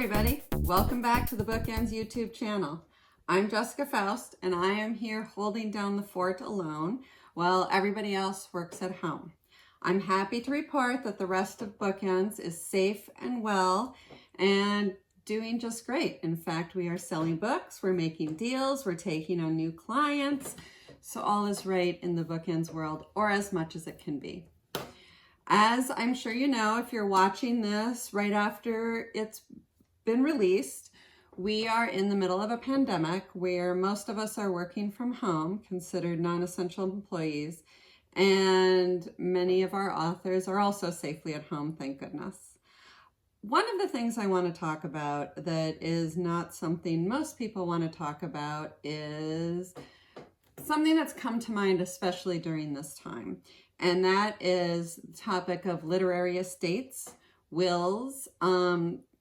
everybody, welcome back to the BookEnds YouTube channel. I'm Jessica Faust and I am here holding down the fort alone while everybody else works at home. I'm happy to report that the rest of BookEnds is safe and well and doing just great. In fact, we are selling books, we're making deals, we're taking on new clients, so all is right in the BookEnds world, or as much as it can be. As I'm sure you know, if you're watching this right after it's been released, we are in the middle of a pandemic where most of us are working from home, considered non-essential employees, and many of our authors are also safely at home, thank goodness. One of the things I want to talk about that is not something most people want to talk about is something that's come to mind, especially during this time, and that is the topic of literary estates, wills,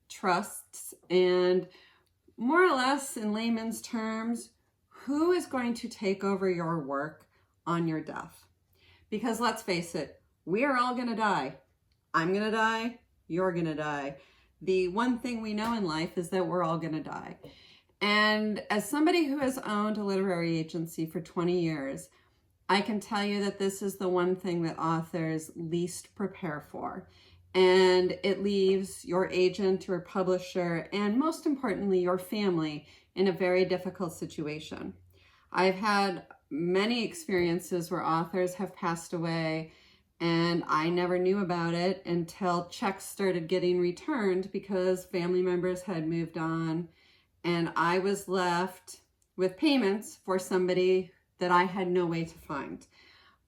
trusts, and more or less in layman's terms, who is going to take over your work on your death? Because let's face it, we are all going to die. I'm going to die. You're going to die. The one thing we know in life is that we're all going to die. And as somebody who has owned a literary agency for 20 years, I can tell you that this is the one thing that authors least prepare for. And it leaves your agent, your publisher, and most importantly, your family in a very difficult situation. I've had many experiences where authors have passed away and I never knew about it until checks started getting returned because family members had moved on and I was left with payments for somebody that I had no way to find.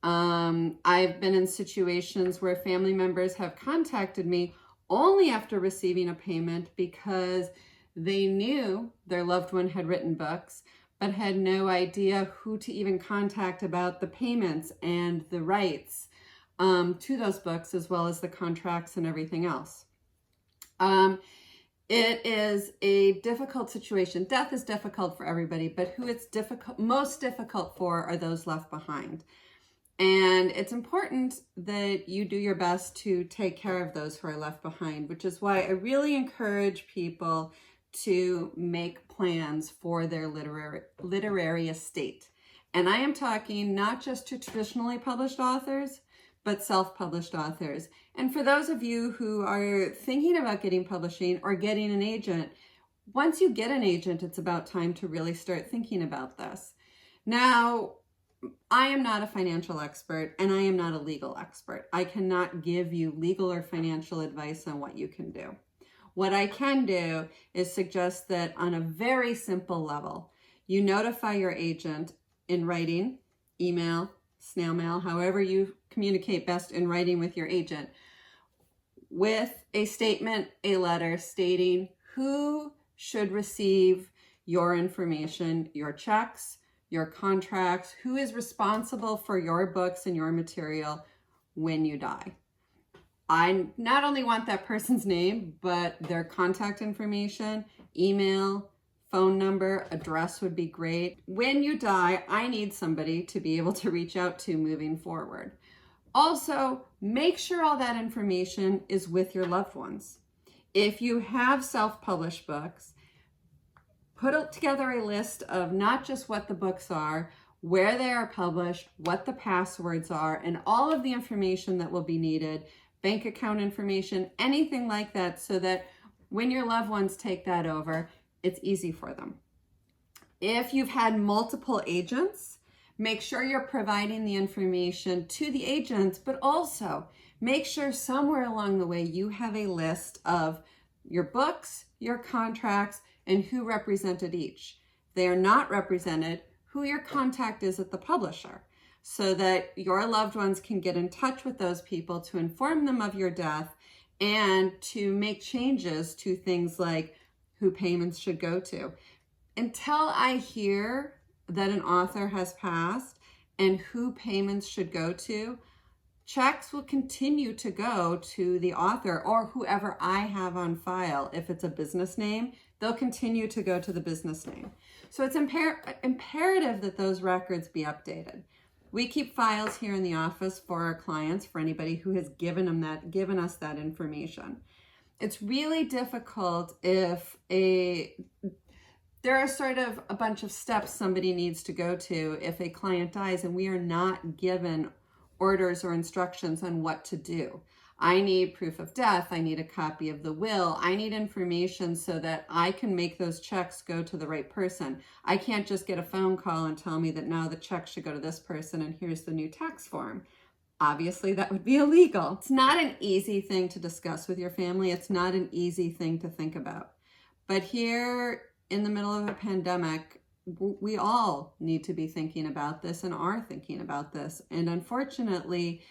I've been in situations where family members have contacted me only after receiving a payment because they knew their loved one had written books, but had no idea who to even contact about the payments and the rights to those books, as well as the contracts and everything else. It is a difficult situation. Death is difficult for everybody, but who it's most difficult for are those left behind. And it's important that you do your best to take care of those who are left behind, which is why I really encourage people to make plans for their literary estate. And I am talking not just to traditionally published authors, but self-published authors. And for those of you who are thinking about getting publishing or getting an agent, once you get an agent, it's about time to really start thinking about this. Now, I am not a financial expert and I am not a legal expert. I cannot give you legal or financial advice on what you can do. What I can do is suggest that on a very simple level, you notify your agent in writing, email, snail mail, however you communicate best in writing with your agent, with a statement, a letter stating who should receive your information, your checks, your contracts, who is responsible for your books and your material when you die. I not only want that person's name, but their contact information, email, phone number, address would be great. When you die, I need somebody to be able to reach out to moving forward. Also, make sure all that information is with your loved ones. If you have self-published books, put together a list of not just what the books are, where they are published, what the passwords are, and all of the information that will be needed, bank account information, anything like that, so that when your loved ones take that over, it's easy for them. If you've had multiple agents, make sure you're providing the information to the agents, but also make sure somewhere along the way you have a list of your books, your contracts, and who represented each. If they are not represented, who your contact is at the publisher, so that your loved ones can get in touch with those people to inform them of your death and to make changes to things like who payments should go to. Until I hear that an author has passed and who payments should go to, checks will continue to go to the author or whoever I have on file. If it's a business name, they'll continue to go to the business name. So it's imperative that those records be updated. We keep files here in the office for our clients, for anybody who has given us that information. It's really difficult if there are sort of a bunch of steps somebody needs to go to if a client dies and we are not given orders or instructions on what to do. I need proof of death. I need a copy of the will. I need information so that I can make those checks go to the right person. I can't just get a phone call and tell me that now the check should go to this person and here's the new tax form. Obviously, that would be illegal. It's not an easy thing to discuss with your family. It's not an easy thing to think about. But here in the middle of a pandemic, we all need to be thinking about this and are thinking about this. And unfortunately,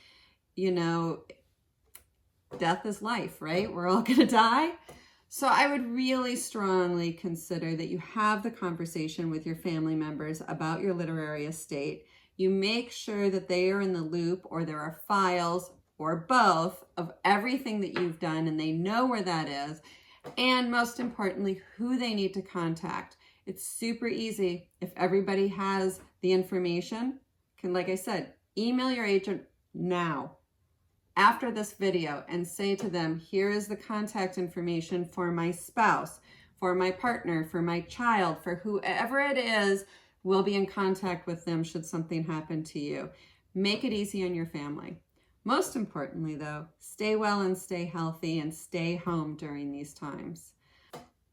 you know, death is life, right? We're all gonna die. So I would really strongly consider that you have the conversation with your family members about your literary estate. You make sure that they are in the loop, or there are files or both of everything that you've done and they know where that is. And most importantly, who they need to contact. It's super easy. If everybody has the information, like I said, email your agent now after this video and say to them, here is the contact information for my spouse, for my partner, for my child, for whoever it is, we'll be in contact with them should something happen to you. Make it easy on your family. Most importantly though, stay well and stay healthy and stay home during these times.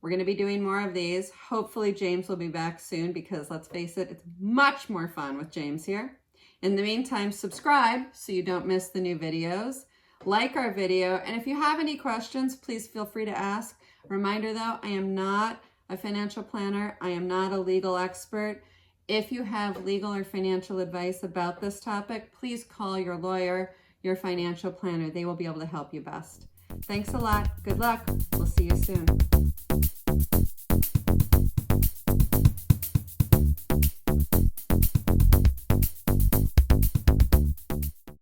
We're going to be doing more of these. Hopefully James will be back soon because let's face it, it's much more fun with James here. In the meantime, subscribe so you don't miss the new videos. Like our video, and if you have any questions, please feel free to ask. Reminder though, I am not a financial planner. I am not a legal expert. If you have legal or financial advice about this topic, please call your lawyer, your financial planner. They will be able to help you best. Thanks a lot. Good luck. We'll see you soon.